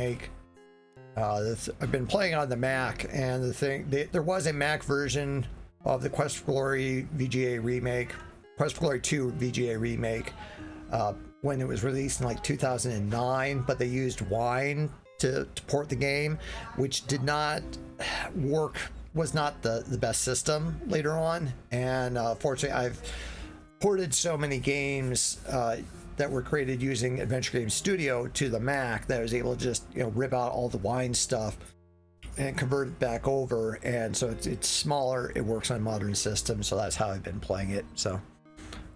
remake. I've been playing on the Mac, and there was a Mac version of the Quest for Glory VGA remake, Quest for Glory 2 VGA remake, when it was released in like 2009, but they used Wine to port the game, which did not work, was not the best system later on. And fortunately, I've ported so many games that were created using Adventure Game Studio to the Mac that I was able to just rip out all the Wine stuff and convert it back over, and so it's smaller, it works on modern systems, so that's how I've been playing it. So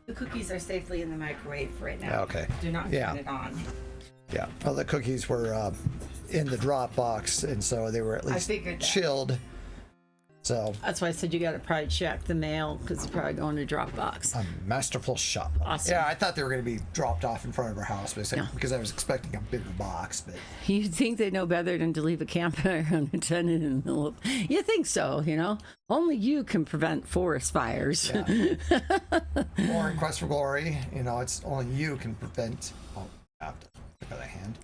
the cookies are safely in the microwave for right now. Okay. Do not turn it on. Yeah, well, the cookies were in the drop box, and so they were at least chilled. So that's why I said you got to probably check the mail, because it's probably going to Dropbox. A masterful shot. Awesome. Yeah, I thought they were going to be dropped off in front of our house, but because I was expecting a bigger box. But you think they know better than to leave a campfire unattended in the middle of... You think so, Only you can prevent forest fires. Yeah. Or in Quest for Glory, it's only you can prevent... Oh, I have to look at a hand.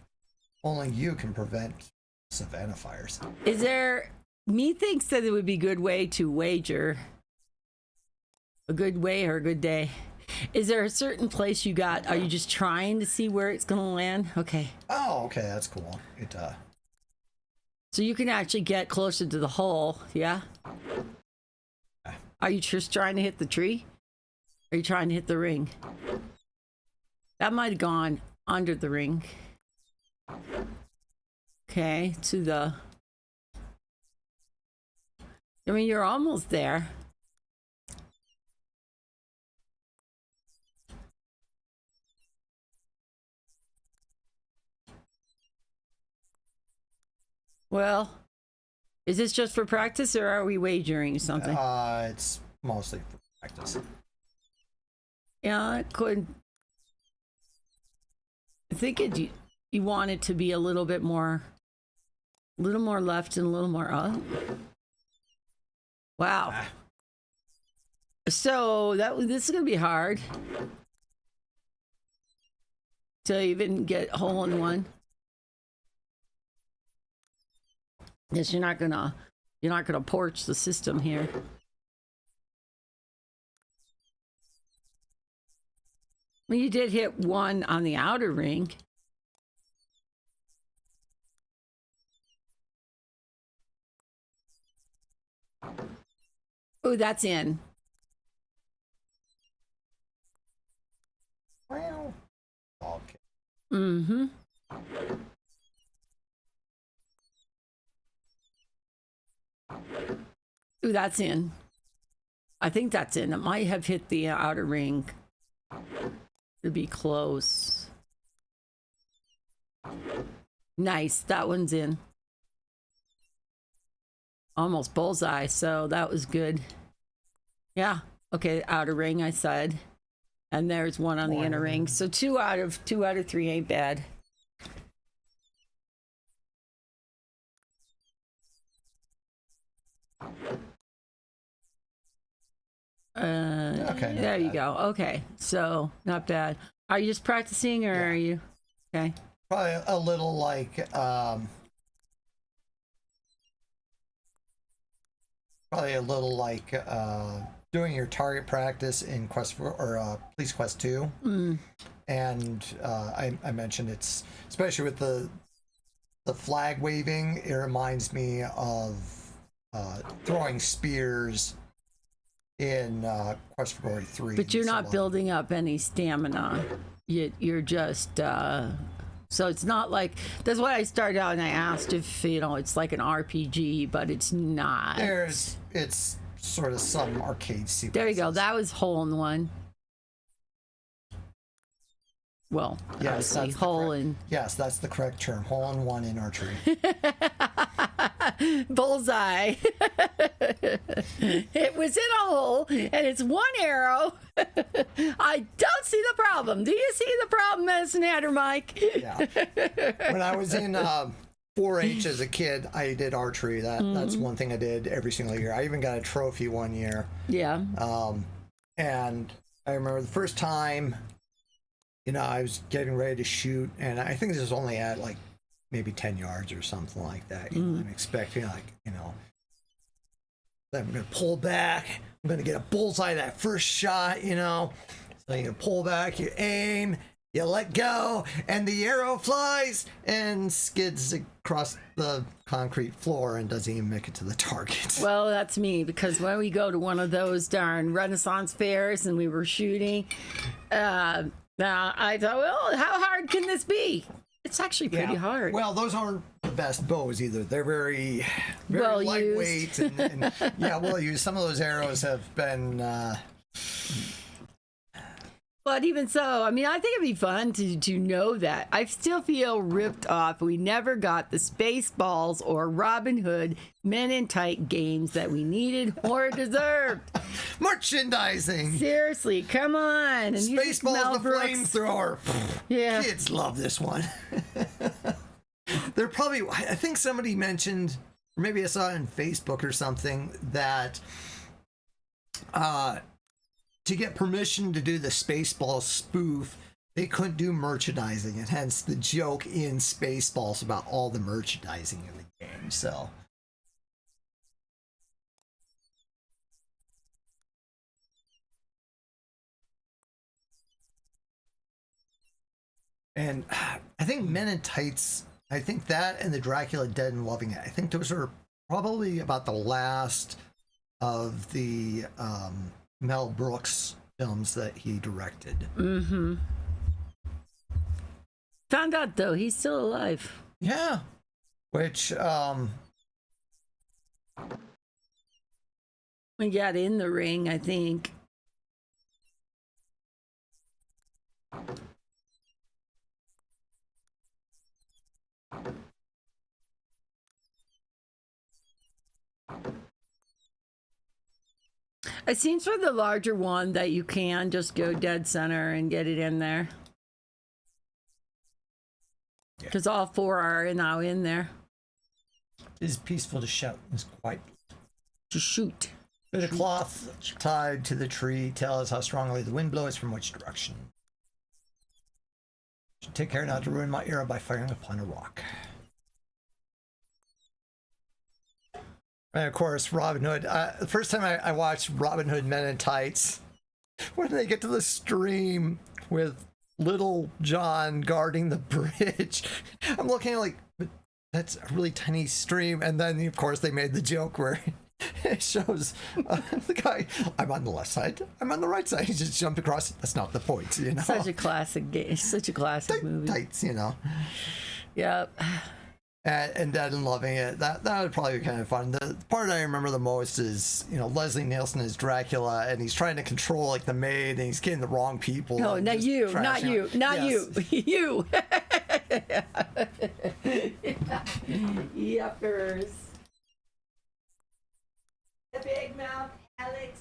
Only you can prevent savanna fires. Is there... Me thinks that it would be a good way to wager. A good way or a good day. Is there a certain place you got? Are you just trying to see where it's going to land? Okay. Oh, okay. That's cool. So you can actually get closer to the hole, yeah? Are you just trying to hit the tree? Or are you trying to hit the ring? That might have gone under the ring. Okay, to the... I mean, you're almost there. Well, is this just for practice, or are we wagering something? It's mostly for practice. Yeah, it could. I think you want it to be a little more left and a little more up. Wow. So this is gonna be hard to even get hole in one. Yes, you're not gonna porch the system here. Well, you did hit one on the outer ring. Oh, that's in. Well, okay. Mm-hmm. Ooh, that's in. I think that's in. It might have hit the outer ring. To be close. Nice. That one's in. Almost bullseye, so that was good. Yeah. Okay, outer ring, I said. And there's one on the inner ring. So 2 out of 3 ain't bad. Okay. There you go. Okay. So not bad. Are you just practicing, or are you okay? Probably a little like doing your target practice in Quest for, or Police Quest 2. And I mentioned it's, especially with the flag waving, it reminds me of throwing spears in Quest for Glory 3. But you're not building up any stamina. You're just so it's not like, that's why I started out and I asked if it's like an RPG, but it's not. It's sort of some arcade sequences. There you go. That was hole in one. Well, yes, that's hole in. Yes, that's the correct term. Hole in one in archery. Bullseye. It was in a hole, and it's one arrow. I don't see the problem. Do you see the problem, Medicine Hatter Mike? Yeah. When I was in 4-H as a kid, I did archery. That's one thing I did every single year. I even got a trophy one year. Yeah. And I remember the first time, I was getting ready to shoot, and I think this was only at like maybe 10 yards or something like that. You know, I'm expecting like, you know, that I'm going to pull back. I'm going to get a bullseye that first shot, you know. So you pull back, you aim, you let go, and the arrow flies and skids across the concrete floor and doesn't even make it to the target. Well, that's me, because when we go to one of those darn Renaissance fairs and we were shooting, I thought, well, how hard can this be? It's actually pretty hard. Well, those aren't the best bows either. They're very Well lightweight and yeah, well used. Some of those arrows have been But even so, I mean, I think it'd be fun to know that. I still feel ripped off. We never got the Spaceballs or Robin Hood Men in Tight games that we needed or deserved. merchandising. Seriously, come on. And Spaceballs the flamethrower. Yeah. Kids love this one. They're probably, I think somebody mentioned, or maybe I saw it on Facebook or something, that to get permission to do the Spaceball spoof, they couldn't do merchandising, and hence the joke in Spaceballs about all the merchandising in the game. So, and I think Men in Tights, I think that and the Dracula Dead and Loving It, I think those are probably about the last of the Mel Brooks films that he directed. Mm-hmm. Found out, though, he's still alive. Yeah. Which, We got in the ring, I think. It seems for the larger one that you can just go dead center and get it in there. Because all four are now in there. it is peaceful to shout. It's quite. To shoot. Bit of cloth tied to the tree tells how strongly the wind blows from which direction. Should take care not to ruin my arrow by firing upon a rock. And of course, Robin Hood. The first time I watched Robin Hood Men in Tights, when they get to the stream with Little John guarding the bridge, I'm looking like, that's a really tiny stream. And then, of course, they made the joke where it shows the guy, I'm on the left side, I'm on the right side. He just jumped across. That's not the point, you know. Such a classic game. Such a classic movie. Tights, you know. Yep. And Dead and Loving It. That would probably be kind of fun. The part I remember the most is, you know, Leslie Nielsen is Dracula, and he's trying to control like the maid, and he's getting the wrong people. No, not you, not you, not you, you. Yuckers. The big mouth, Alex.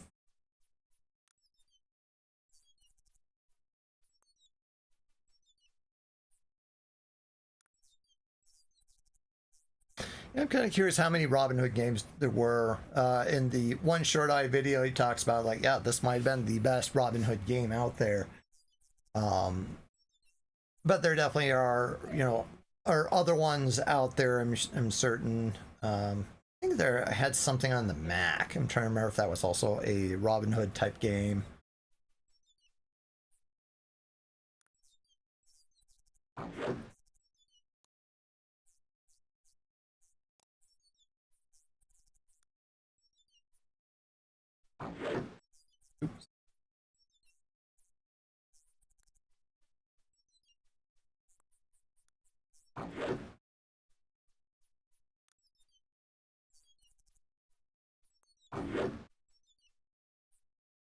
I'm kind of curious how many Robin Hood games there were. In the One Short Eye video, he talks about, like, yeah, this might have been the best Robin Hood game out there. But there definitely are, you know, are other ones out there, I'm certain. I think there I had something on the Mac. I'm trying to remember if that was also a Robin Hood type game. Oops.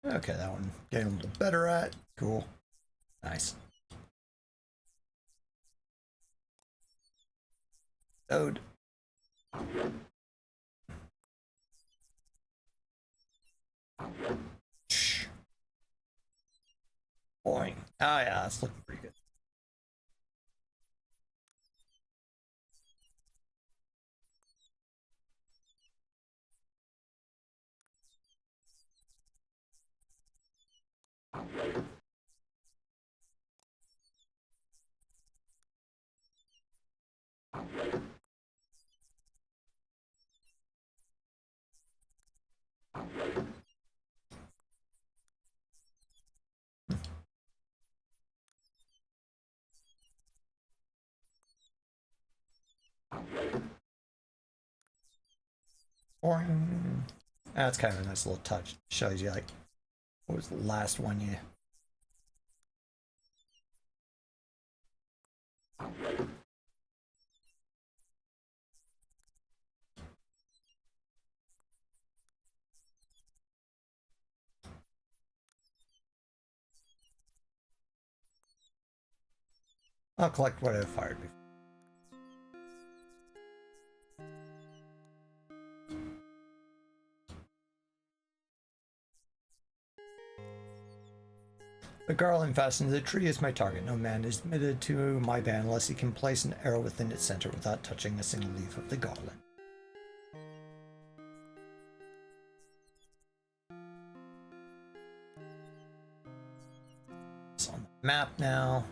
Okay, that one getting a little better at. Cool. Nice. Load. Boing. Oh yeah, that's looking pretty good. Boing. That's kind of a nice little touch. Shows you like what was the last one you. I'll collect what I fired before. The garland fastened to the tree is my target. No man is admitted to my band unless he can place an arrow within its center without touching a single leaf of the garland. It's on the map now.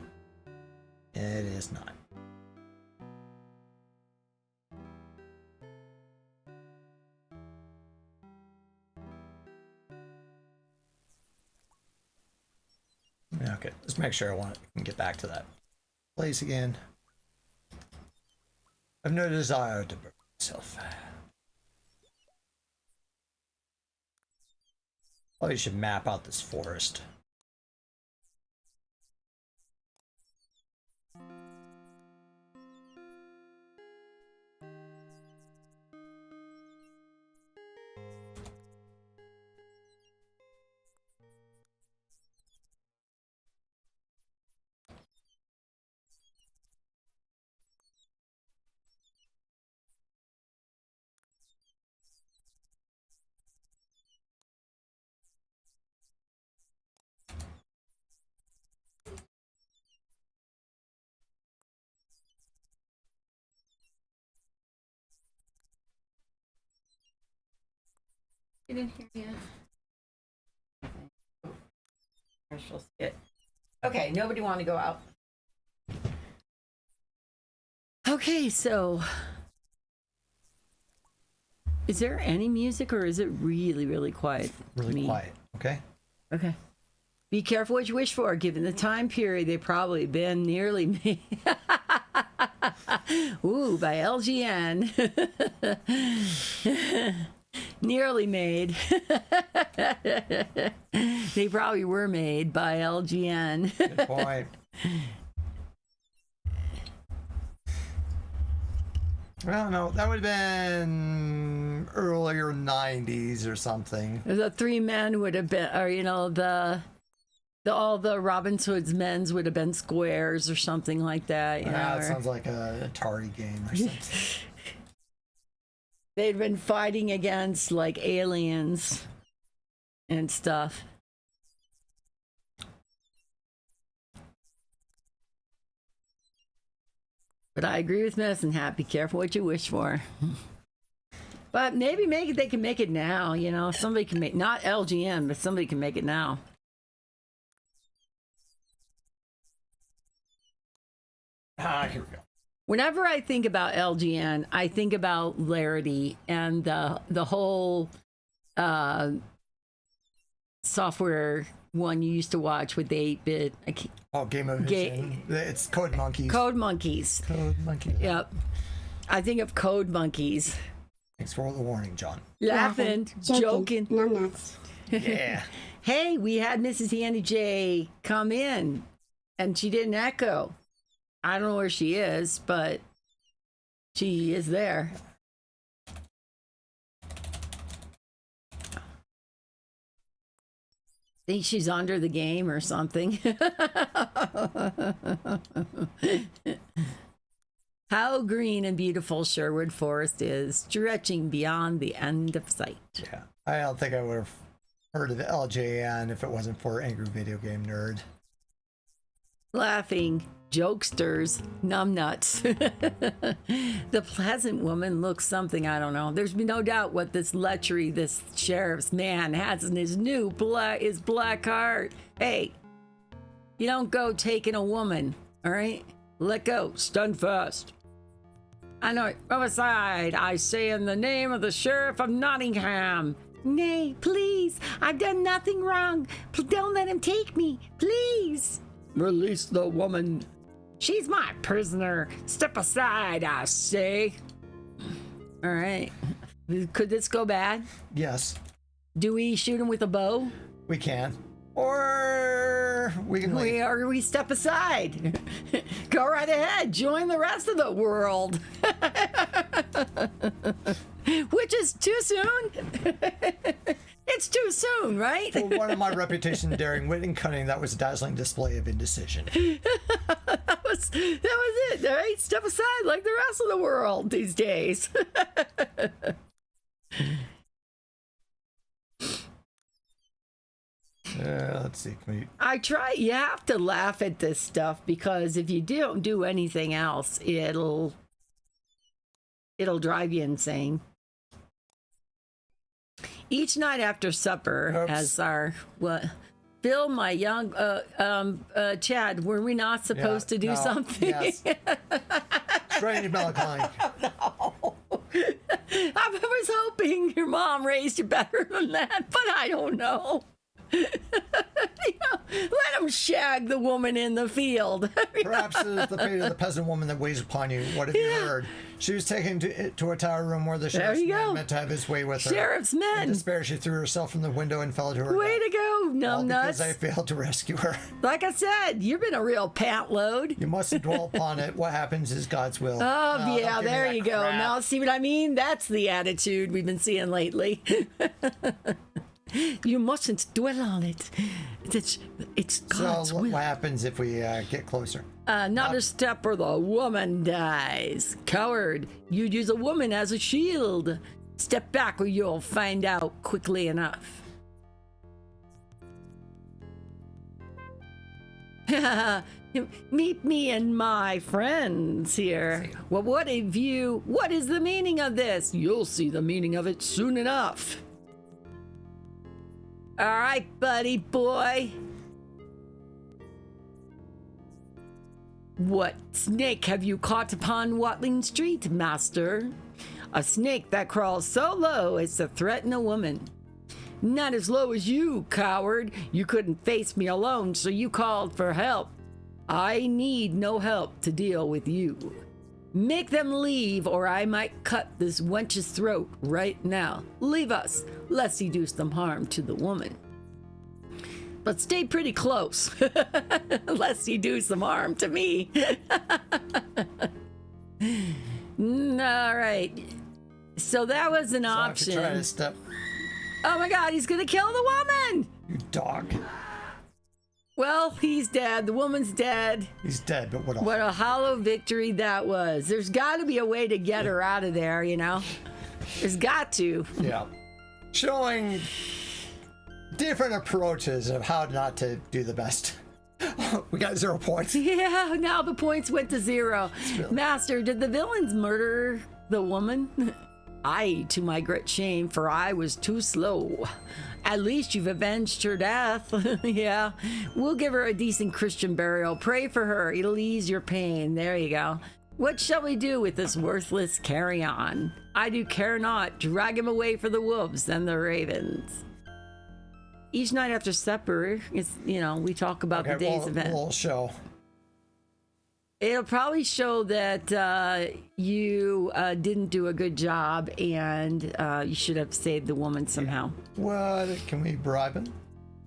It is not. Okay, let's make sure I can get back to that place again. I've no desire to burn myself. Probably should map out this forest. Get in here yet? I shall see it. Okay, nobody want to go out. Okay, so is there any music or is it really, really quiet? Really quiet, okay? Okay. Be careful what you wish for. Given the time period, they've probably been nearly made. Ooh, by LGN. Nearly made. They probably were made by LGN. Good point. Well, no, that would have been earlier 90s or something. The three men would have been, or all the Robin Hood's men's would have been squares or something like that. It sounds like an Atari game or something. They'd been fighting against like aliens and stuff. But I agree with Medicine Hat. Be careful what you wish for. But maybe they can make it now. Somebody can make, not LGN, but somebody can make it now. Here we go. Whenever I think about LGN, I think about Larity and the whole software one you used to watch with the 8-bit. Game of Vision. It's Code Monkeys. Code Monkeys. Code Monkeys. Yep. I think of Code Monkeys. Thanks for the warning, John. Laughing, joking. Numbnuts. Yeah. Hey, we had Mrs. Annie J come in, and she didn't echo. I don't know where she is, but she is there. Think she's under the game or something. How green and beautiful Sherwood Forest is, stretching beyond the end of sight. Yeah. I don't think I would have heard of LJN if it wasn't for Angry Video Game Nerd. Laughing, jokesters, numbnuts. The pleasant woman looks something, I don't know. There's no doubt what this lechery, this sheriff's man has in his his black heart. Hey, you don't go taking a woman, all right? Let go, stand fast. I know it. Move aside, I say in the name of the Sheriff of Nottingham. Nay, please, I've done nothing wrong. Don't let him take me, please. Release the woman. She's my prisoner. Step aside, I say. All right. Could this go bad? Yes, Do we shoot him with a bow? we can. Or we can leave. Or we step aside. Go right ahead. Join the rest of the world. Which is too soon. It's too soon, right? For one of my reputation daring wit and cunning, that was a dazzling display of indecision. That was it, right? Step aside like the rest of the world these days. Let's see. You have to laugh at this stuff because if you don't do anything else, it'll drive you insane. Each night after supper, Oops. as our Phil, my young Chad, were we not supposed to do something? Yes. Strange melancholy. I was hoping your mom raised you better than that, but I don't know. Let him shag the woman in the field. Perhaps it is the fate of the peasant woman that weighs upon you. What have you heard? She was taken to a tower room where the sheriff's man meant to have his way with her. Sheriff's men. In despair, she threw herself from the window and fell to her Way death. to go, All numbnuts. because I failed to rescue her. Like I said, you've been a real pant load. You mustn't dwell upon it. What happens is God's will. Oh, No, yeah, don't give me there that you go. crap. Now, see what I mean? That's the attitude we've been seeing lately. You mustn't dwell on it. It's God's So will. what happens if we get closer? Not a step or the woman dies. Coward, you'd use a woman as a shield. Step back or you'll find out quickly enough. Meet me and my friends here. Well, what is the meaning of this? You'll see the meaning of it soon enough. All right, buddy boy. What snake have you caught upon Watling Street, master? A snake that crawls so low as to threaten a woman. Not as low as you, coward. You couldn't face me alone, so you called for help. I need no help to deal with you. Make them leave, or I might cut this wench's throat right now. Leave us, lest he do some harm to the woman. But stay pretty close, lest he do some harm to me. All right. So that was an So I have to try option. to step. Oh my God, he's gonna kill the woman! You dog. Well, he's dead. The woman's dead. He's dead, but what else? What a hollow victory that was. There's got to be a way to get her out of there, you know? There's got to. Yeah. Showing different approaches of how not to do the best. We got 0 points. Yeah, now the points went to 0. Really- Master, did the villains murder the woman? I, to my great shame, for I was too slow. At least you've avenged her death. Yeah, we'll give her a decent Christian burial. Pray for her. It'll ease your pain. There you go. What shall we do with this worthless carry-on? I do care not. Drag him away for the wolves and the ravens. Each night after supper, we talk about the day's event. We'll show. It'll probably show that you didn't do a good job and you should have saved the woman somehow. What? Can we bribe him?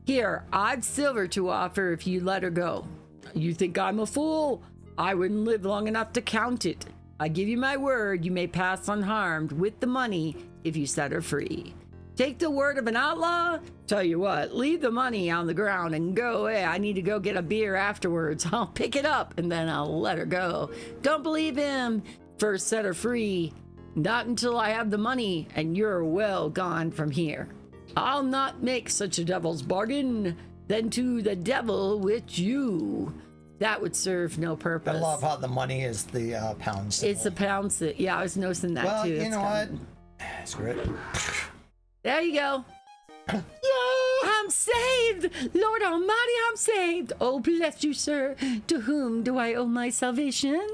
Here, I've silver to offer if you let her go. You think I'm a fool? I wouldn't live long enough to count it. I give you my word you may pass unharmed with the money if you set her free. Take the word of an outlaw? Tell you what, leave the money on the ground and go away. I need to go get a beer afterwards. I'll pick it up and then I'll let her go. Don't believe him. First set her free. Not until I have the money and you're well gone from here. I'll not make such a devil's bargain. Then to the devil with you. That would serve no purpose. I love how the money is the pound symbol. It's a pound. Yeah, I was noticing that Well, too. you It's know what? kinda- Screw it. There you go. I'm saved! Lord Almighty, I'm saved! Oh, bless you, sir. To whom do I owe my salvation?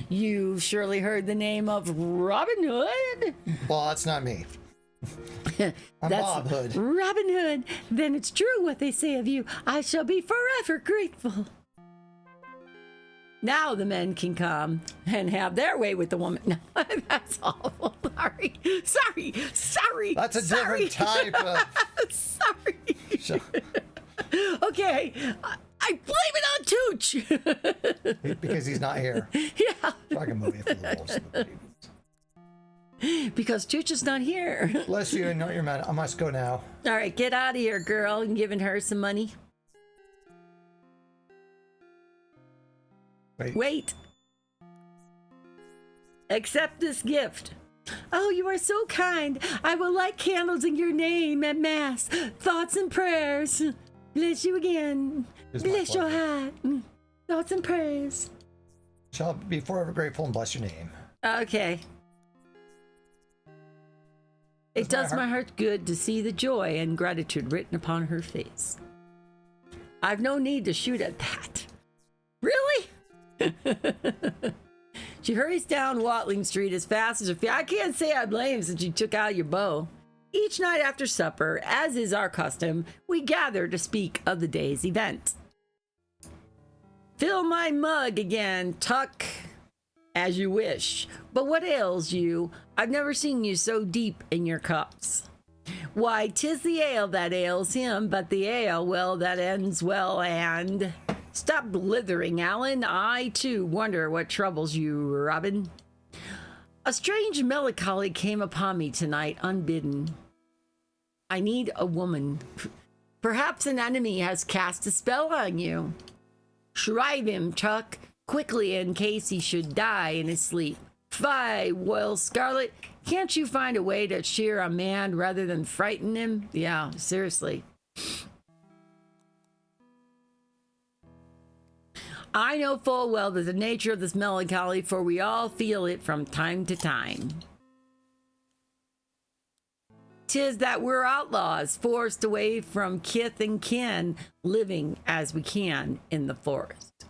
You've surely heard the name of Robin Hood. Well, that's not me. I'm Bob Hood. Robin Hood. Then it's true what they say of you. I shall be forever grateful. Now the men can come and have their way with the woman. No, that's awful. Sorry. Sorry. That's a different type of. Sorry. So, Okay, I blame it on Tooch. because he's not here. Yeah, So I can move you for the wolves. because Tooch is not here. Bless you and not your man. I must go now. All right, get out of here, girl. And giving her some money. Wait. Accept this gift. Oh, you are so kind. I will light candles in your name at Mass. Thoughts and prayers. Bless you again. It's my Bless your pleasure. heart. Thoughts and prayers. Shall be forever grateful and bless your name. Okay. It does my heart good to see the joy and gratitude written upon her face. I've no need to shoot at that. Really? She hurries down Watling Street as fast as her feet. I can't say I blame since you took out your bow. Each night after supper, as is our custom, we gather to speak of the day's events. Fill my mug again, Tuck, as you wish. But what ails you? I've never seen you so deep in your cups. Why, 'tis the ale that ails him, but the ale, well, that ends well, and... Stop blithering, Alan. I, too, wonder what troubles you, Robin. A strange melancholy came upon me tonight, unbidden. I need a woman. Perhaps an enemy has cast a spell on you. Shrive him, Chuck, quickly in case he should die in his sleep. Fie, Will Scarlet, can't you find a way to cheer a man rather than frighten him? Yeah, seriously. I know full well that the nature of this melancholy, for we all feel it from time to time. 'Tis that we're outlaws, forced away from kith and kin, living as we can in the forest.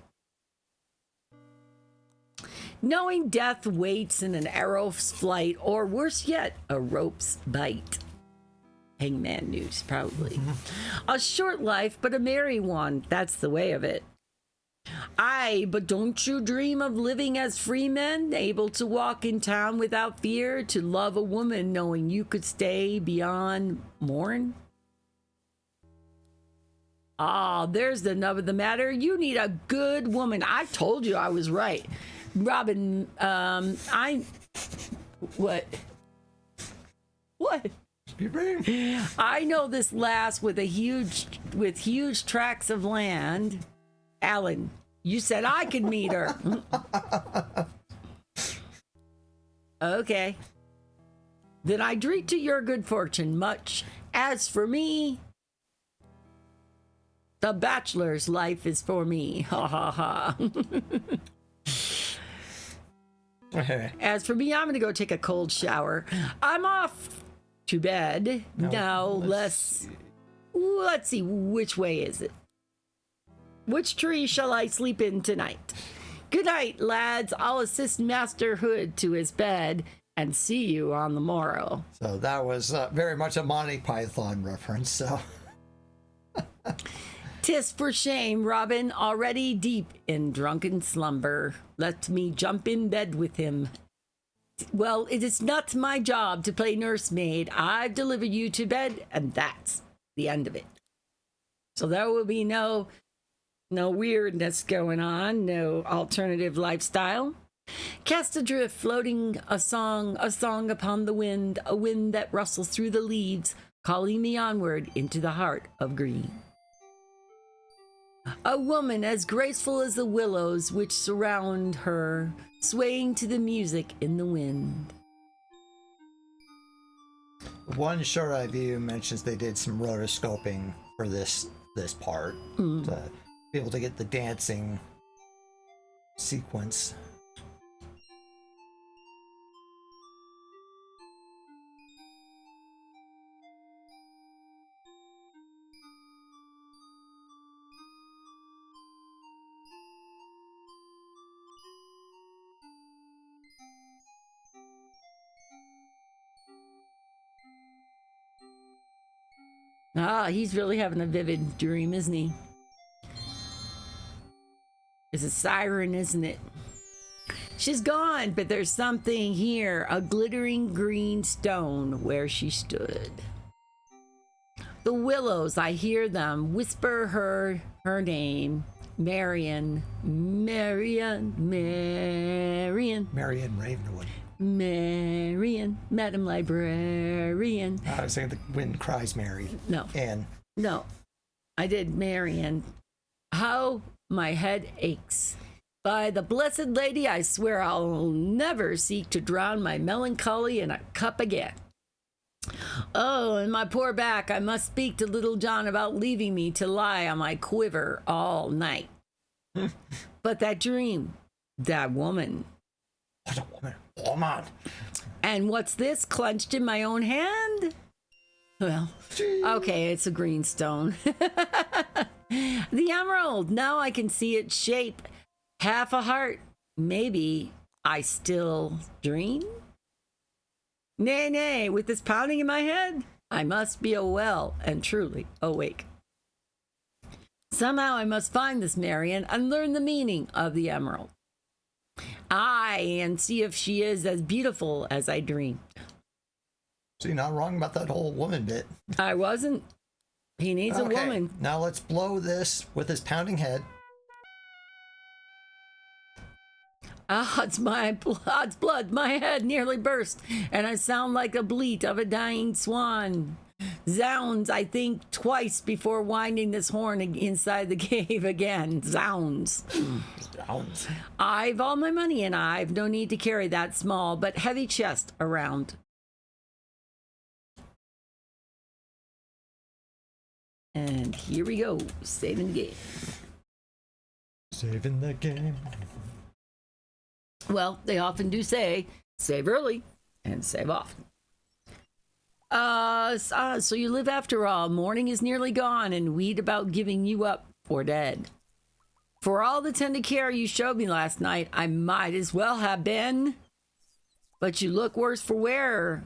Knowing death waits in an arrow's flight, or worse yet, a rope's bite. Hangman news, probably. A short life, but a merry one, that's the way of it. Aye, but don't you dream of living as free men, able to walk in town without fear, to love a woman knowing you could stay beyond morn? Ah, there's the nub of the matter. You need a good woman. I told you I was right. Robin, What? I know this lass with huge tracts of land. Alan, you said I could meet her. Okay. Then I drink to your good fortune much. As for me, the bachelor's life is for me. Ha ha ha. As for me, I'm going to go take a cold shower. I'm off to bed. Now, let's see, which way is it? Which tree shall I sleep in tonight? Good night, lads. I'll assist Master Hood to his bed and see you on the morrow. So that was very much a Monty Python reference, so... 'Tis for shame, Robin, already deep in drunken slumber. Let me jump in bed with him. Well, it is not my job to play nursemaid. I've delivered you to bed, and that's the end of it. So there will be no weirdness going on, no alternative lifestyle. Cast adrift, floating a song upon the wind, a wind that rustles through the leaves, calling me onward into the heart of green. A woman as graceful as the willows which surround her, swaying to the music in the wind. One short eye view mentions they did some rotoscoping for this part to be able to get the dancing sequence. Ah, he's really having a vivid dream, isn't he? It's a siren, isn't it? She's gone, but there's something here, a glittering green stone where she stood. The willows, I hear them whisper her name. Marion, Marion, Marion. Marion Ravenwood. Marion, Madam Librarian. I was saying the wind cries Mary. No. Anne. No, I did Marion. How my head aches. By the Blessed Lady, I swear I'll never seek to drown my melancholy in a cup again. Oh, and my poor back, I must speak to Little John about leaving me to lie on my quiver all night. But that dream, that woman. What a woman. Woman. And what's this clenched in my own hand? Well, okay, it's a green stone. The emerald. Now I can see its shape. Half a heart. Maybe I still dream? Nay, nay, with this pounding in my head, I must be well and truly awake. Somehow I must find this Marion and learn the meaning of the emerald. Aye, and see if she is as beautiful as I dreamed. So you're not wrong about that whole woman bit. I wasn't. He needs a woman. Now let's blow this with his pounding head. Ah, it's blood. My head nearly burst, and I sound like the bleat of a dying swan. Zounds, I think twice before winding this horn inside the cave again. Zounds. Zounds. I've all my money, and I've no need to carry that small but heavy chest around. And here we go, saving the game. Saving the game. Well, they often do say, save early and save often. So you live after all. Morning is nearly gone, and we'd about giving you up for dead. For all the tender care you showed me last night, I might as well have been. But you look worse for wear.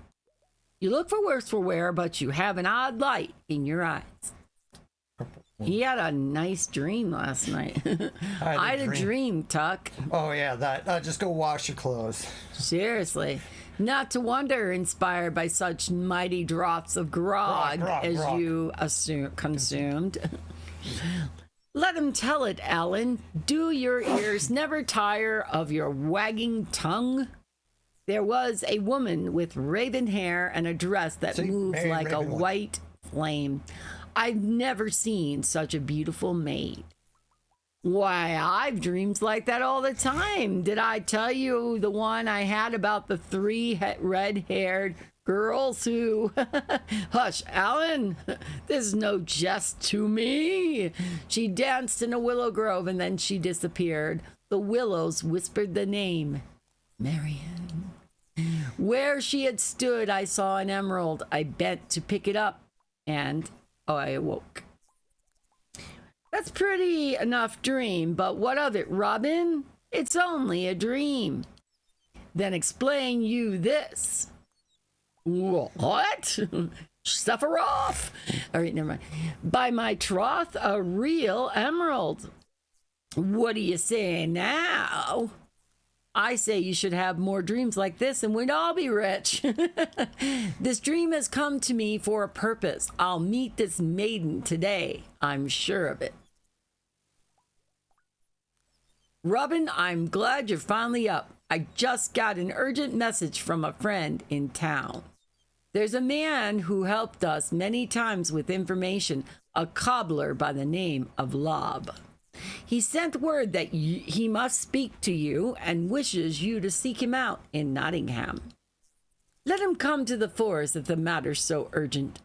You look for worse for wear, but you have an odd light in your eyes. He had a nice dream last night. I had a dream, Tuck. Oh, yeah, that. Just go wash your clothes. Seriously. Not to wonder, inspired by such mighty draughts of grog as you consumed. Let him tell it, Alan. Do your ears never tire of your wagging tongue? There was a woman with raven hair and a dress that moved like a white flame. I've never seen such a beautiful maid. Why, I've dreams like that all the time. Did I tell you the one I had about the three red-haired girls who... Hush, Alan, this is no jest to me. She danced in a willow grove and then she disappeared. The willows whispered the name, Marion. Where she had stood, I saw an emerald. I bent to pick it up and... I awoke. That's pretty enough dream, but what of it, Robin? It's only a dream. Then explain you this. What? Suffer off. All right, never mind. By my troth, a real emerald. What do you say now? I say you should have more dreams like this and we'd all be rich. This dream has come to me for a purpose. I'll meet this maiden today. I'm sure of it. Robin, I'm glad you're finally up. I just got an urgent message from a friend in town. There's a man who helped us many times with information, a cobbler by the name of Lob. He sent word that he must speak to you and wishes you to seek him out in Nottingham. Let him come to the forest if the matter's so urgent.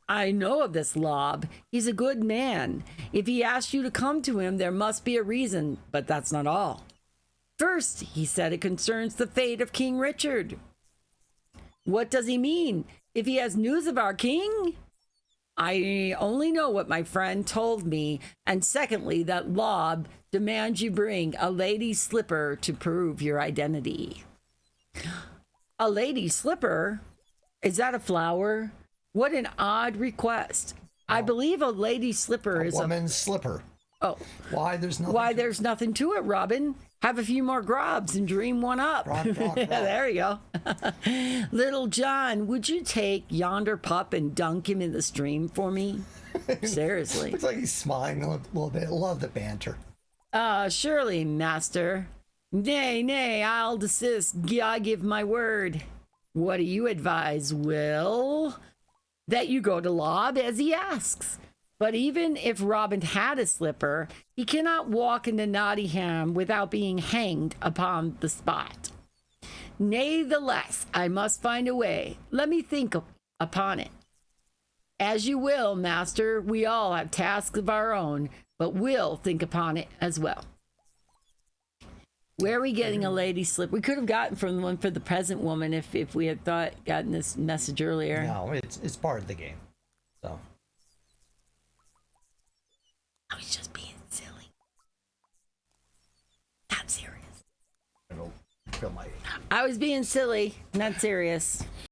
I know of this Lob. He's a good man. If he asks you to come to him, there must be a reason, but that's not all. First, he said it concerns the fate of King Richard. What does he mean? If he has news of our king? I only know what my friend told me, and secondly, that Lob demands you bring a lady's slipper to prove your identity. A lady's slipper? Is that a flower? What an odd request. I believe a lady's slipper is a woman's slipper. Oh. Why there's nothing there's nothing to it, Robin. have a few more grubs and dream one up. Rock, rock, rock. There you go. Little John, would you take yonder pup and dunk him in the stream for me? Seriously. Looks like he's smiling a little bit. Love the banter. Surely, master. Nay, nay, I'll desist. I give my word. What do you advise, Will? That you go to Lob as he asks. But even if Robin had a slipper, he cannot walk into Nottingham without being hanged upon the spot. Natheless, I must find a way. Let me think upon it. As you will, master, we all have tasks of our own, but we'll think upon it as well. Where are we getting a lady slip? We could have gotten from one for the present woman if we had gotten this message earlier. No, it's part of the game. So I was just being silly. Not serious. it'll fill my. I was being silly, not serious.